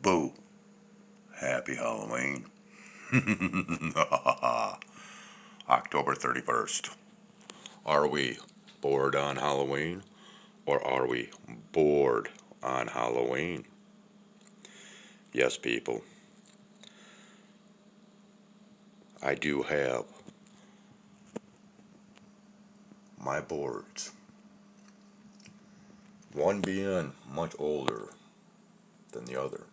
Boo. Happy Halloween. October 31st. Are we bored on Halloween? Or are we bored on Halloween? Yes, people. I do have my boards. One being much older than the other.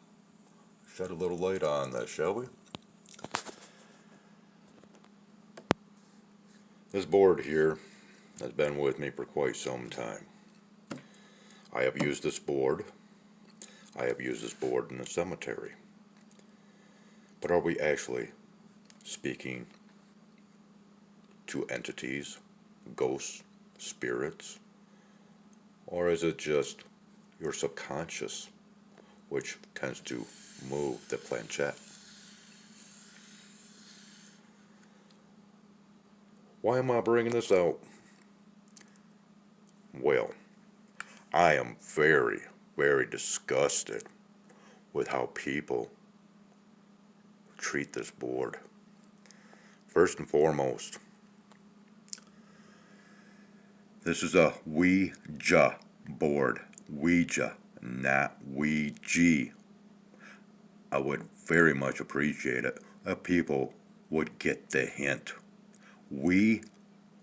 Shed a little light on this, shall we? This board here has been with me for quite some time. I have used this board. I have used this board in the cemetery. But are we actually speaking to entities, ghosts, spirits? Or is it just your subconscious which tends to move the planchette? Why am I bringing this out? Well, I am very, very disgusted with how people treat this board. First and foremost, this is a Ouija board. Ouija, not Ouija. I would very much appreciate it if people would get the hint. We,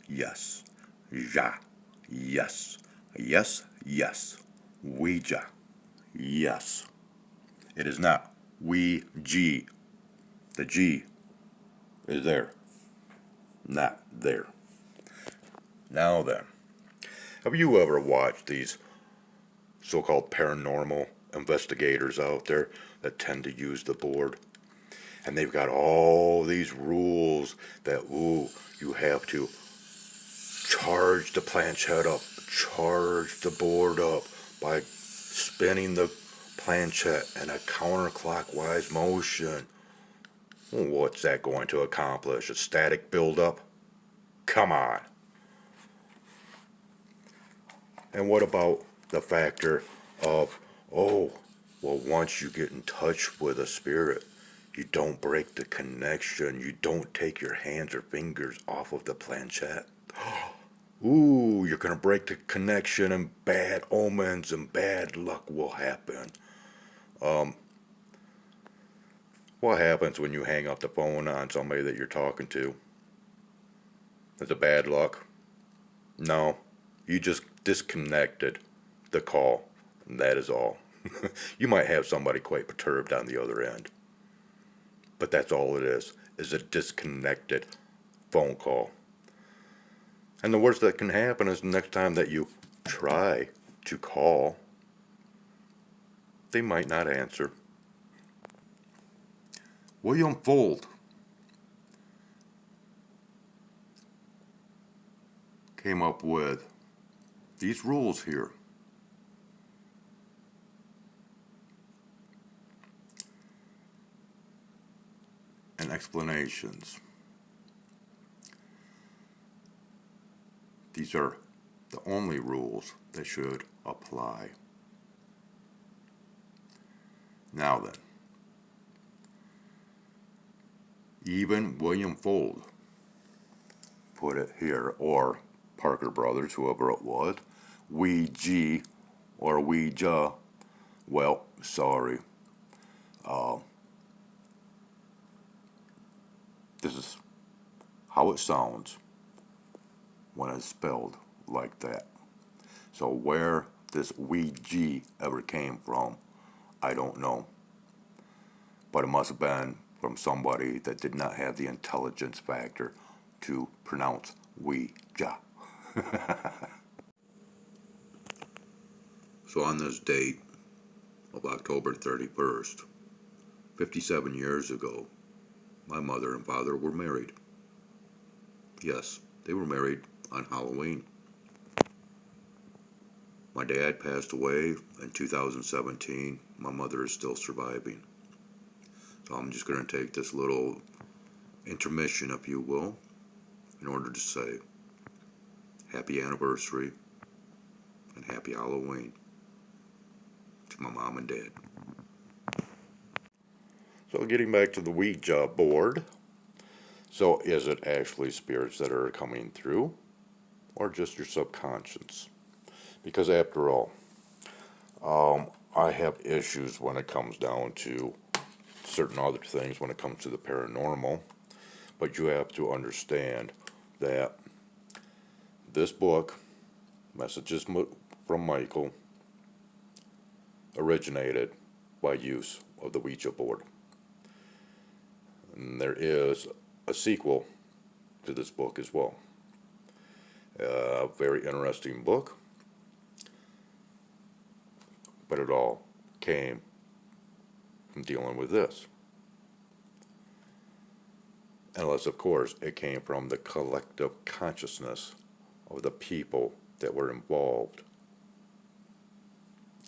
yes. Ja, yes. Yes, yes. Ouija, yes. It is not Ouija. The G is there, not there. Now then, have you ever watched these so-called paranormal investigators out there that tend to use the board? And they've got all these rules that, you have to charge the planchette up, charge the board up by spinning the planchette in a counterclockwise motion. Well, what's that going to accomplish? A static buildup? Come on. And what about the factor of, once you get in touch with a spirit, you don't break the connection. You don't take your hands or fingers off of the planchette. You're going to break the connection and bad omens and bad luck will happen. What happens when you hang up the phone on somebody that you're talking to? Is it bad luck? No. You just disconnected the call. And that is all. You might have somebody quite perturbed on the other end. But that's all it is a disconnected phone call. And the worst that can happen is the next time that you try to call, they might not answer. William Fuld came up with these rules here. And explanations. These are the only rules that should apply. Now then, even William Fuld put it here, or Parker Brothers, whoever it was, Ouija or Ouija, well, sorry. This is how it sounds when it's spelled like that. So where this Ouija ever came from, I don't know. But it must have been from somebody that did not have the intelligence factor to pronounce Ouija. So on this date of October 31st, 57 years ago, my mother and father were married. Yes, they were married on Halloween. My dad passed away in 2017. My mother is still surviving. So I'm just going to take this little intermission, if you will, in order to say happy anniversary and happy Halloween to my mom and dad. So getting back to the Ouija board. So is it actually spirits that are coming through or just your subconscious? Because after all, I have issues when it comes down to certain other things when it comes to the paranormal. But you have to understand that this book, Messages from Michael, originated by use of the Ouija board. And there is a sequel to this book as well. A very interesting book, but it all came from dealing with this. Unless, of course, it came from the collective consciousness of the people that were involved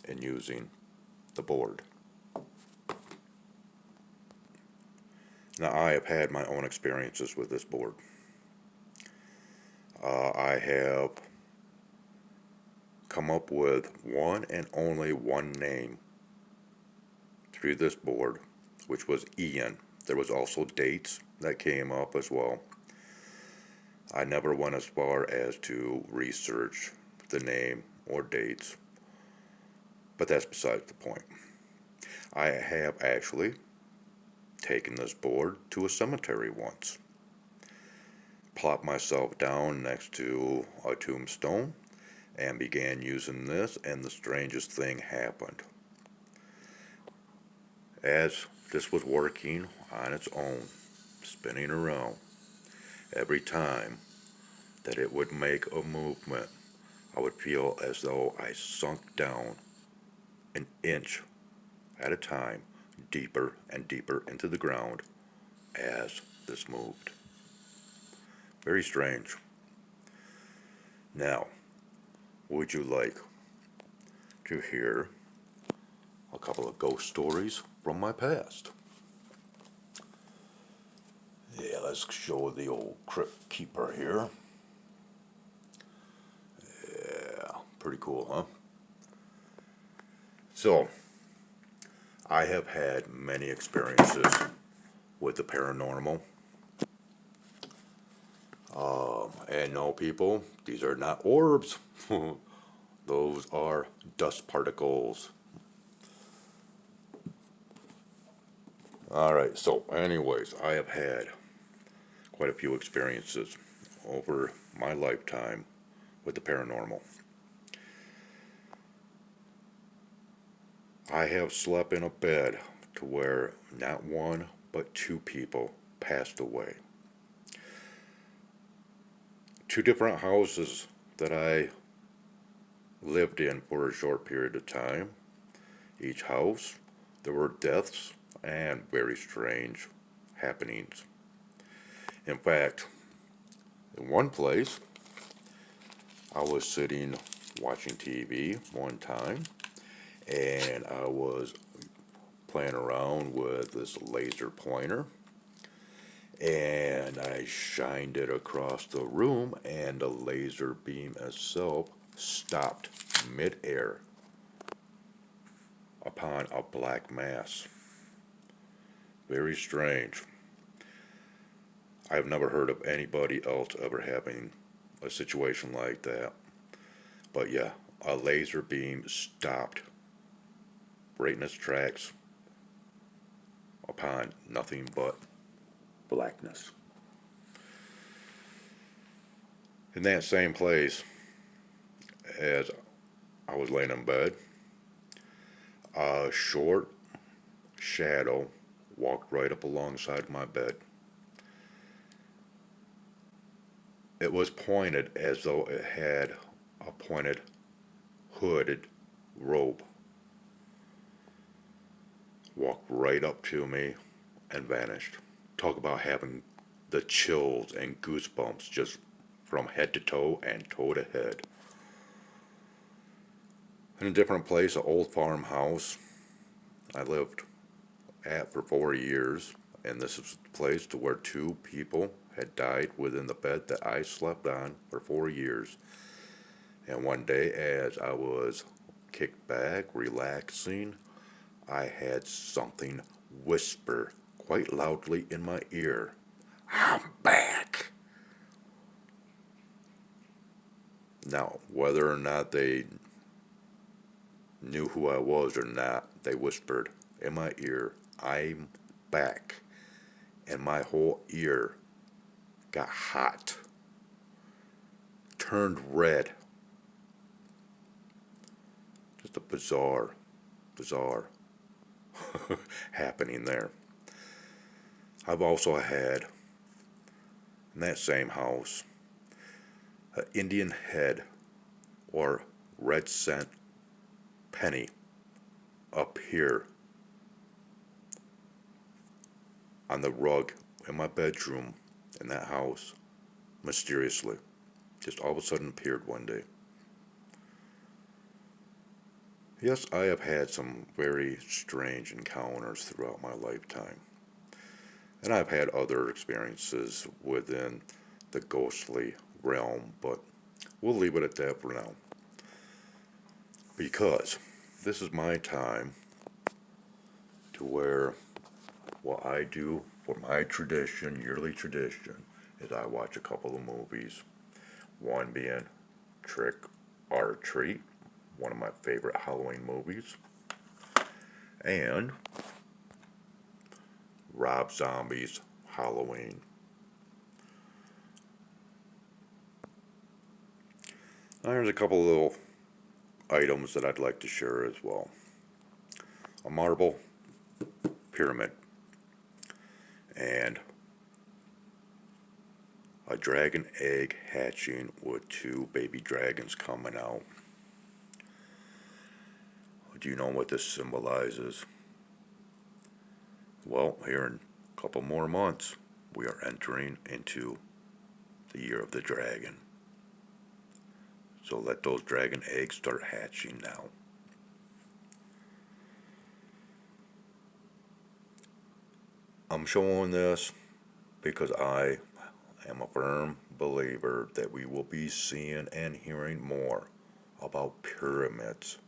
in using the board. Now, I have had my own experiences with this board. I have come up with one and only one name through this board, which was Ian. There was also dates that came up as well. I never went as far as to research the name or dates, but that's besides the point. I have actually taken this board to a cemetery once. Plopped myself down next to a tombstone and began using this, and the strangest thing happened. As this was working on its own, spinning around, every time that it would make a movement, I would feel as though I sunk down an inch at a time, deeper and deeper into the ground as this moved. Very strange. Now, would you like to hear a couple of ghost stories from my past? Yeah, let's show the old crypt keeper here. Yeah, pretty cool, huh? So, I have had many experiences with the paranormal. And no, people, these are not orbs. Those are dust particles. Alright, so anyways, I have had quite a few experiences over my lifetime with the paranormal. I have slept in a bed to where not one but two people passed away. Two different houses that I lived in for a short period of time. Each house, there were deaths and very strange happenings. In fact, in one place, I was sitting watching TV one time, and I was playing around with this laser pointer, and I shined it across the room, and the laser beam itself stopped mid-air upon a black mass. Very strange. I've never heard of anybody else ever having a situation like that. But yeah, a laser beam stopped right in its tracks upon nothing but blackness. In that same place, as I was laying in bed, a short shadow walked right up alongside my bed. It was pointed as though it had a pointed hooded robe. Walked right up to me and vanished. Talk about having the chills and goosebumps just from head to toe and toe to head. In a different place, an old farmhouse I lived at for 4 years, and this is the place to where two people had died within the bed that I slept on for 4 years. And one day, as I was kicked back, relaxing, I had something whisper quite loudly in my ear, "I'm back." Now, whether or not they knew who I was or not, they whispered in my ear, "I'm back." And my whole ear got hot, turned red. Just a bizarre happening there. I've also had, in that same house, an Indian head or red cent penny appear on the rug in my bedroom in that house mysteriously. Just all of a sudden appeared one day. Yes, I have had some very strange encounters throughout my lifetime. And I've had other experiences within the ghostly realm, but we'll leave it at that for now. Because this is my time to where what I do for my tradition, yearly tradition, is I watch a couple of movies. One being Trick or Treat, one of my favorite Halloween movies, and Rob Zombie's Halloween. Now, there's a couple of little items that I'd like to share as well. A marble pyramid and a dragon egg hatching with two baby dragons coming out. Do you know what this symbolizes? Well, here in a couple more months, we are entering into the year of the dragon. So let those dragon eggs start hatching now. I'm showing this because I am a firm believer that we will be seeing and hearing more about pyramids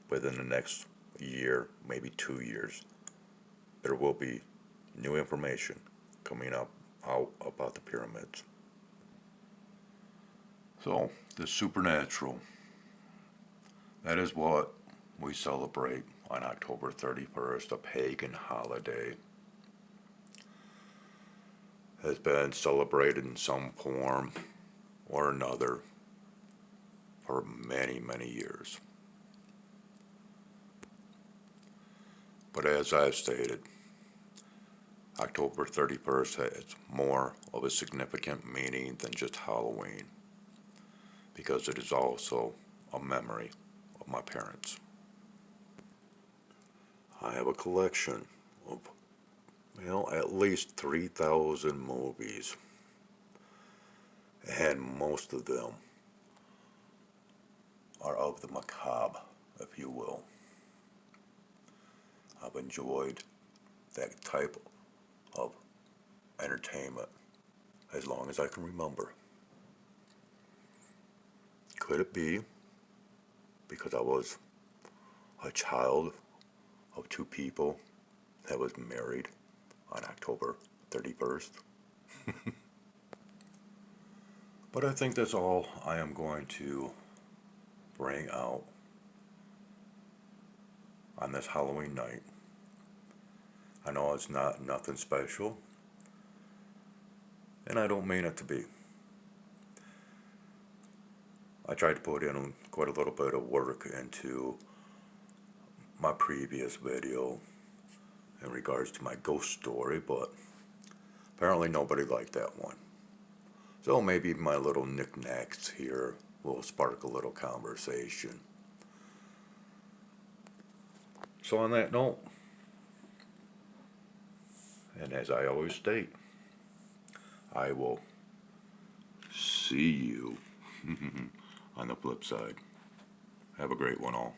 within the next year, maybe 2 years. There will be new information coming out about the pyramids. So, the supernatural, that is what we celebrate on October 31st, a pagan holiday. Has been celebrated in some form or another for many, many years. But as I've stated, October 31st has more of a significant meaning than just Halloween, because it is also a memory of my parents. I have a collection of, at least 3,000 movies, and most of them are of the macabre, if you will. I've enjoyed that type of entertainment as long as I can remember. Could it be because I was a child of two people that was married on October 31st? But I think that's all I am going to bring out on this Halloween night. I know it's nothing special, and I don't mean it to be. I tried to put in quite a little bit of work into my previous video in regards to my ghost story, but apparently nobody liked that one. So maybe my little knickknacks here will spark a little conversation. So on that note, and as I always state, I will see you on the flip side. Have a great one all.